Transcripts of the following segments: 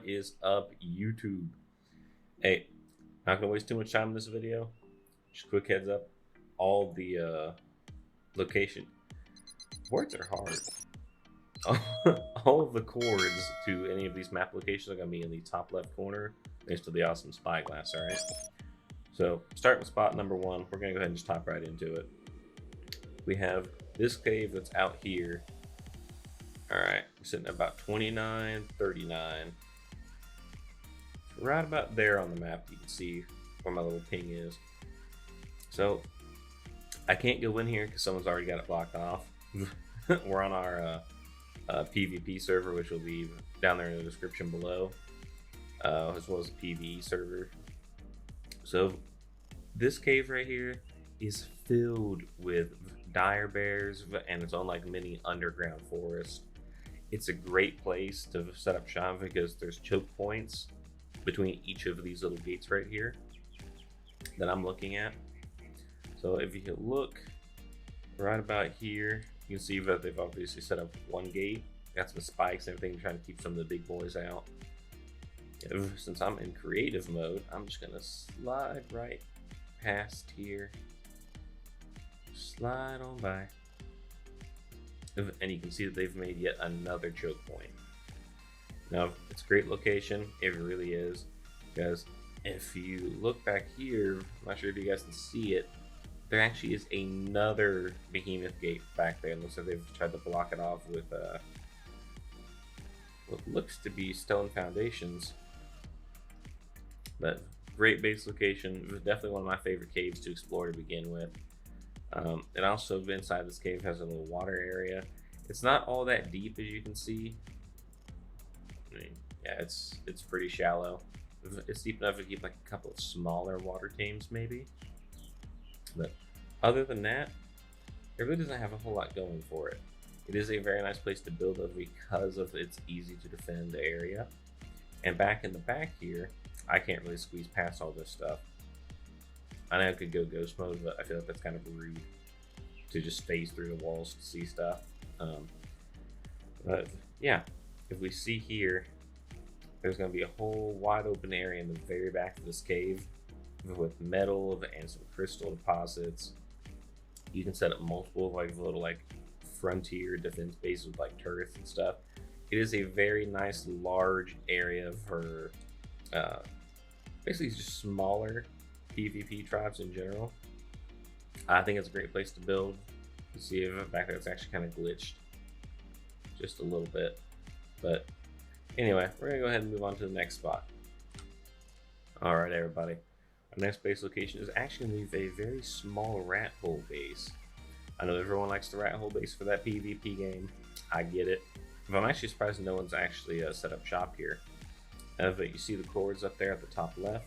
What is up, YouTube? Hey, not gonna waste too much time in this video. Just quick heads up, all the location words are hard. All of the chords to any of these map locations are gonna be in the top left corner thanks to the awesome spyglass. All right, so starting with spot number one, we're gonna go ahead and just hop right into it. We have this cave that's out here. All right, we're sitting at about 29, 39. Right about there on the map, you can see where my little ping is. So I can't go in here because someone's already got it blocked off. We're on our PvP server, which will be down there in the description below, as well as a PvE server. So this cave right here is filled with dire bears and its own like mini underground forest. It's a great place to set up shop because there's choke points between each of these little gates right here that I'm looking at. So if you can look right about here, you can see that they've obviously set up one gate. Got some spikes and everything, trying to keep some of the big boys out. Since I'm in creative mode, I'm just gonna slide right past here. Slide on by. And you can see that they've made yet another choke point. Now, it's a great location, it really is, because if you look back here, I'm not sure if you guys can see it, there actually is another behemoth gate back there. It looks like they've tried to block it off with what looks to be stone foundations. But great base location, definitely one of my favorite caves to explore to begin with. And also inside this cave has a little water area. It's not all that deep, as you can see. I mean, yeah, it's pretty shallow. It's deep enough to keep like a couple of smaller water tames maybe. But other than that, it really doesn't have a whole lot going for it. It is a very nice place to build up because of its easy to defend area. And back in the back here, I can't really squeeze past all this stuff. I know I could go ghost mode, but I feel like that's kind of rude to just phase through the walls to see stuff. But yeah, if we see here, there's going to be a whole wide open area in the very back of this cave with metal and some crystal deposits. You can set up multiple like little like frontier defense bases with like turrets and stuff. It is a very nice large area for basically just smaller PvP tribes in general. I think it's a great place to build. You see it back there, it's actually kind of glitched just a little bit. But anyway, we're gonna go ahead and move on to the next spot. All right, everybody. Our next base location is actually gonna be a very small rat hole base. I know everyone likes the rat hole base for that PvP game. I get it. But I'm actually surprised no one's actually set up shop here. But you see the chords up there at the top left.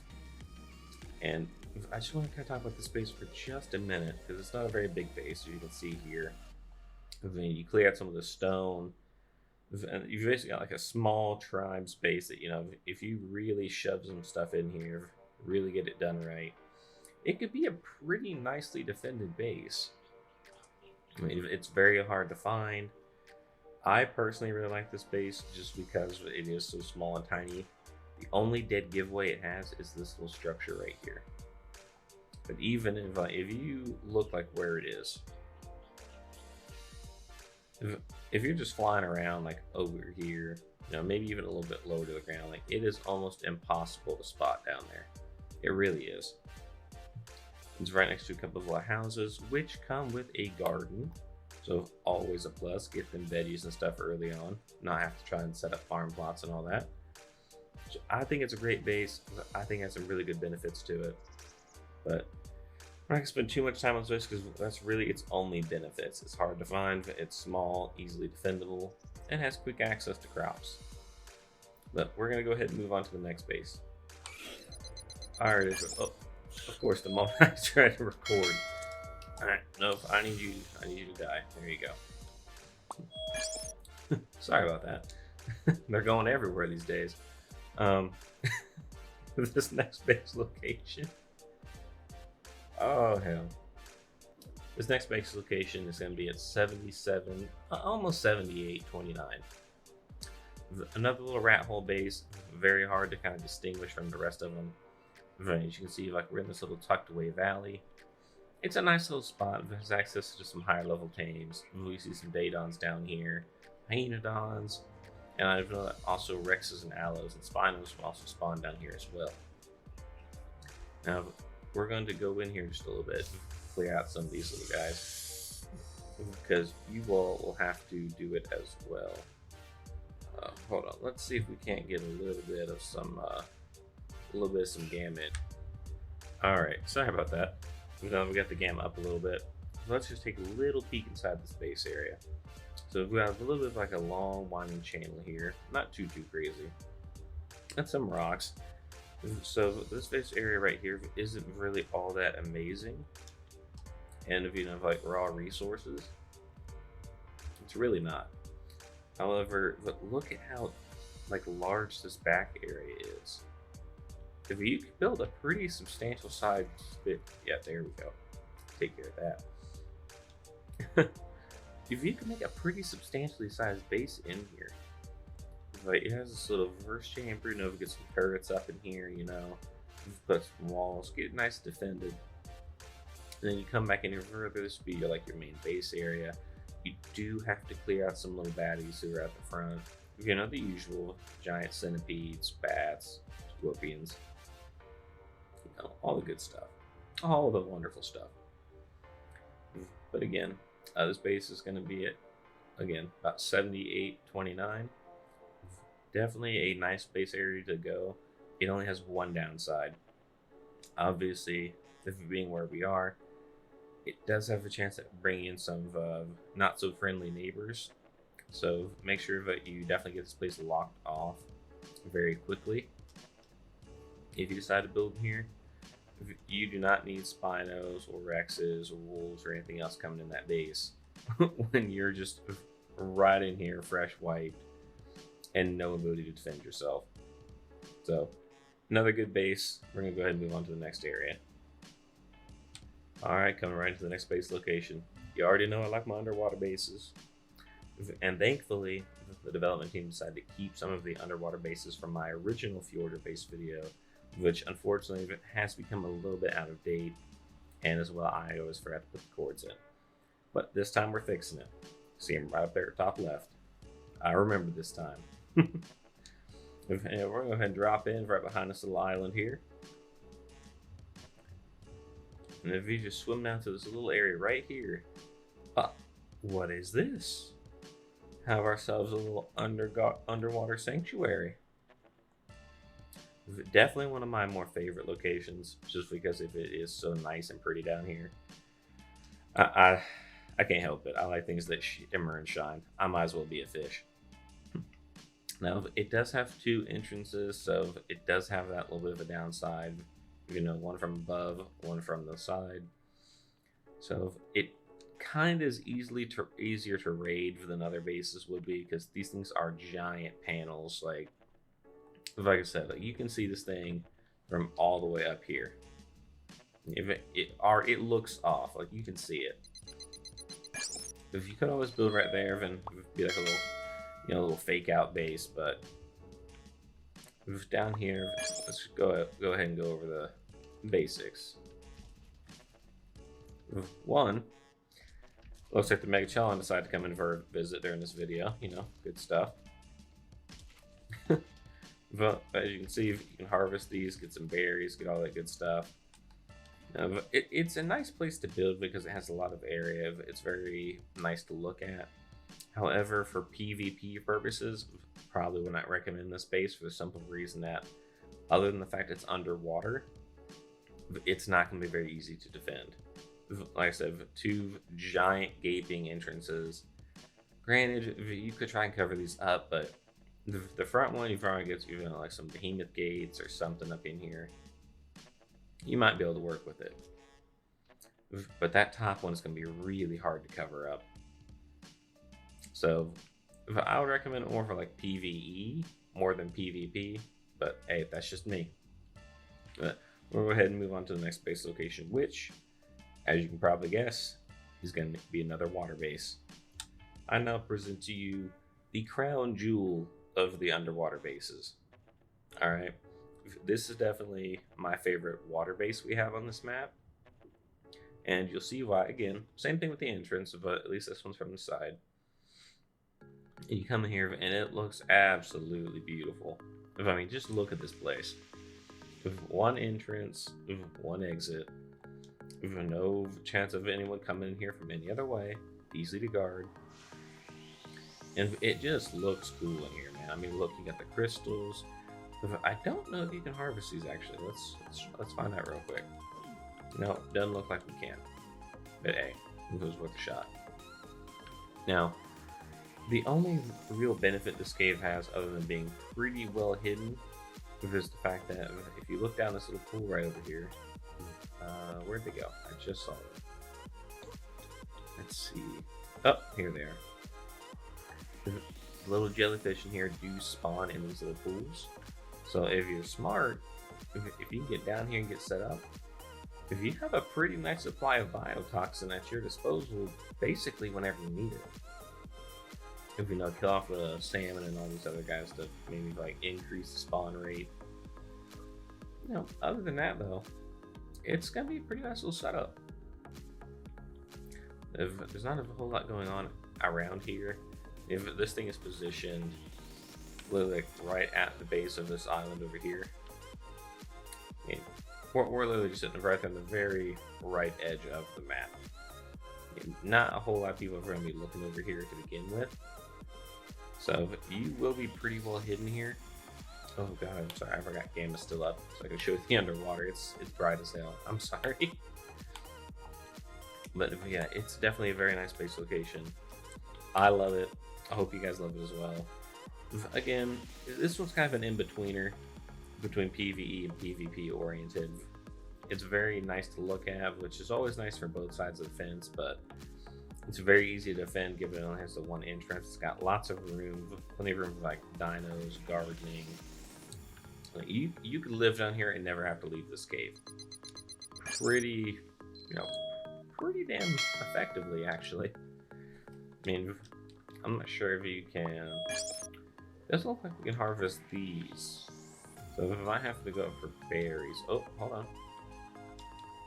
And I just want to kind of talk about this base for just a minute because it's not a very big base, as you can see here. I mean, you clear out some of the stone, and you've basically got like a small tribe space that, you know, if you really shove some stuff in here, really get it done right, it could be a pretty nicely defended base. I mean, it's very hard to find. I personally really like this base just because it is so small and tiny. The only dead giveaway it has is this little structure right here. But even if you look like where it is, if you're just flying around like over here, you know, maybe even a little bit lower to the ground, like it is almost impossible to spot down there. It really is. It's right next to a couple of little houses, which come with a garden. So always a plus, get them veggies and stuff early on, not have to try and set up farm plots and all that. So I think it's a great base. I think it has some really good benefits to it. But I'm not gonna spend too much time on this because that's really its only benefits. It's hard to find, it's small, easily defendable, and has quick access to crops. But we're gonna go ahead and move on to the next base. Alright, oh, of course, the moment I try to record. Alright, no, I need you to die. There you go. Sorry about that. They're going everywhere these days. This next base location. Oh hell. This next base location is going to be at 77, almost 78, 29. Another little rat hole base, very hard to kind of distinguish from the rest of them. As you can see, like we're in this little tucked away valley. It's a nice little spot. There's access to some higher level tames. We see some Daedons down here, Hyenodons, and I've also Rexes and Aloes and Spinos will also spawn down here as well. Now, we're going to go in here just a little bit and clear out some of these little guys, because you all will have to do it as well. Hold on, let's see if we can't get a little bit of some gamut. All right, sorry about that. We got the gamma up a little bit. Let's just take a little peek inside this base area. So we have a little bit of like a long winding channel here, not too crazy. And some rocks. So this base area right here isn't really all that amazing. And if you know like raw resources, it's really not. However, look at how like large this back area is. If you could build a pretty substantial size bit, yeah, there we go. Take care of that. If you can make a pretty substantially sized base in here, like it has this little reverse chamber, you know, get some turrets up in here, you know, put some walls, get nice defended. And then you come back in here further, this would be like your main base area. You do have to clear out some little baddies who are at the front. You know, the usual giant centipedes, bats, scorpions. You know, all the good stuff. All the wonderful stuff. But again, this base is going to be at, again, about 7829. Definitely a nice base area to go. It only has one downside. Obviously, if being where we are, it does have a chance at bringing in some not so friendly neighbors. So make sure that you definitely get this place locked off very quickly. If you decide to build here, you do not need Spinos or Rexes or Wolves or anything else coming in that base when you're just right in here, fresh wiped, and no ability to defend yourself. So another good base. We're gonna go ahead and move on to the next area. All right, coming right into the next base location. You already know I like my underwater bases. And thankfully, the development team decided to keep some of the underwater bases from my original Fjordur Base video, which unfortunately has become a little bit out of date, and as well I always forgot to put the cords in. But this time we're fixing it. See them right up there, top left. I remember this time. We're going to go ahead and drop in right behind this little island here. And if you just swim down to this little area right here, what is this? Have ourselves a little underwater sanctuary. Definitely one of my more favorite locations, just because if it is so nice and pretty down here. I can't help it. I like things that shimmer and shine. I might as well be a fish. Now, it does have two entrances, so it does have that little bit of a downside. You know, one from above, one from the side. So it kind of is easier to raid than other bases would be, because these things are giant panels. Like I said, like you can see this thing from all the way up here. If it looks off, like you can see it. If you could always build right there, then it would be like a little, you know, a little fake out base. But down here, let's go ahead and go over the basics. One, looks like the Mega Challen decided to come in for a visit during this video. You know, good stuff. But as you can see, you can harvest these, get some berries, get all that good stuff. It's a nice place to build because it has a lot of area. It's very nice to look at. However, for PvP purposes, probably would not recommend this base for the simple reason that, other than the fact it's underwater, it's not going to be very easy to defend. Like I said, two giant gaping entrances. Granted, you could try and cover these up, but the front one, you probably get, you know, like some behemoth gates or something up in here. You might be able to work with it. But that top one is going to be really hard to cover up. So I would recommend it more for like PvE more than PvP. But hey, that's just me. We'll go ahead and move on to the next base location, which, as you can probably guess, is going to be another water base. I now present to you the crown jewel of the underwater bases. All right, this is definitely my favorite water base we have on this map, and you'll see why. Again, same thing with the entrance, but at least this one's from the side. You come in here and it looks absolutely beautiful. I mean, just look at this place. With one entrance, with one exit, with no chance of anyone coming in here from any other way, easy to guard. And it just looks cool in here, man. I mean, look, you got the crystals. I don't know if you can harvest these actually. Let's find out real quick. No, doesn't look like we can. But hey, it was worth a shot. Now, the only real benefit this cave has, other than being pretty well hidden, is the fact that if you look down this little pool right over here, where'd they go? I just saw them. Let's see. Oh, here they are. The little jellyfish in here do spawn in these little pools. So if you're smart, if you can get down here and get set up, if you have a pretty nice supply of biotoxin at your disposal, basically whenever you need it. If you know, kill off the salmon and all these other guys to maybe like increase the spawn rate. You know, other than that though, it's gonna be a pretty nice little setup. If there's not a whole lot going on around here, if this thing is positioned literally like right at the base of this island over here, I mean, we're literally just sitting right on the very right edge of the map. Not a whole lot of people are going to be looking over here to begin with. So you will be pretty well hidden here. Oh god, I'm sorry, I forgot Gamma's still up, so I can show you the underwater. It's bright as hell. I'm sorry. But yeah, it's definitely a very nice base location. I love it. I hope you guys love it as well. Again, this one's kind of an in-betweener between PvE and PvP oriented. It's very nice to look at, which is always nice for both sides of the fence, but it's very easy to defend given it only has the one entrance. It's got lots of room, plenty of room for like dinos, gardening. You could live down here and never have to leave this cave. Pretty damn effectively, actually. I mean, I'm not sure if you can. It doesn't look like we can harvest these. So if I have to go up for berries. Oh, hold on.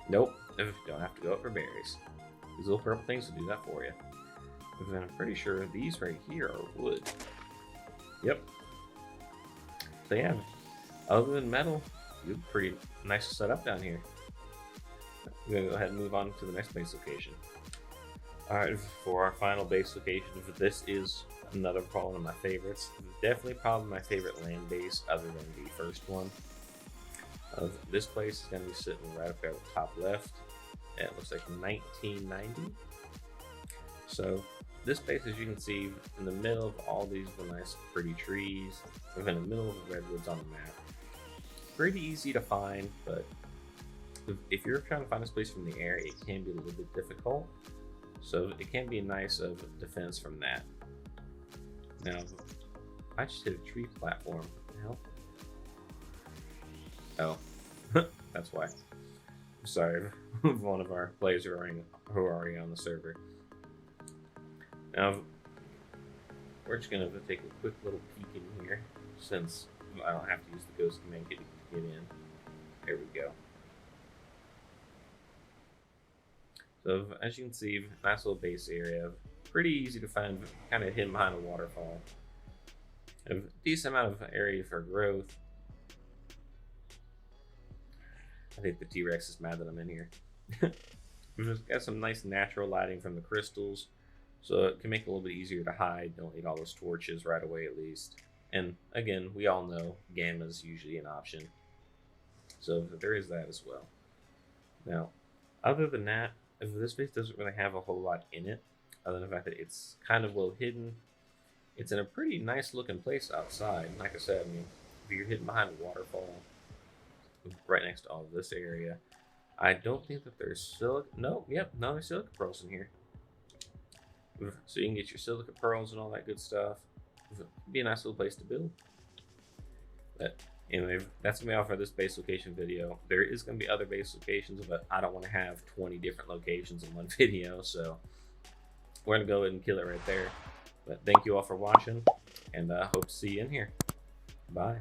Nope, don't have to go up for berries. These little purple things will do that for you. And I'm pretty sure these right here are wood. Yep. So yeah, other than metal, you're pretty nice to set up down here. We're gonna go ahead and move on to the next base location. Alright, for our final base location, this is another one of my favorites. Definitely probably my favorite land base other than the first one. This place is going to be sitting right up there at the top left. It looks like 1990. So this base, as you can see, in the middle of all these nice pretty trees, we're in the middle of the redwoods on the map. Pretty easy to find, but if you're trying to find this place from the air, it can be a little bit difficult. So it can be a nice defense from that. Now, I just hit a tree platform. What the hell? Oh, that's why. I'm sorry, one of our players who are already on the server. Now, we're just gonna take a quick little peek in here, since I don't have to use the ghost command kit to get in. There we go. So as you can see, nice little base area, pretty easy to find, kind of hidden behind a waterfall. A decent amount of area for growth. I think the T-Rex is mad that I'm in here. We've got some nice natural lighting from the crystals, so it can make it a little bit easier to hide. Don't need all those torches right away at least. And again, we all know gamma is usually an option, so there is that as well. Now, other than that, this base doesn't really have a whole lot in it, other than the fact that it's kind of well hidden. It's in a pretty nice looking place outside. Like I said, I mean, if you're hidden behind a waterfall, right next to all of this area, I don't think that there's silica. No, yep, no, there's silica pearls in here. So you can get your silica pearls and all that good stuff. It'd be a nice little place to build. But anyway, that's gonna be all for this base location video. There is gonna be other base locations, but I don't want to have 20 different locations in one video, so we're gonna go ahead and kill it right there. But thank you all for watching. and hope to see you in here. Bye.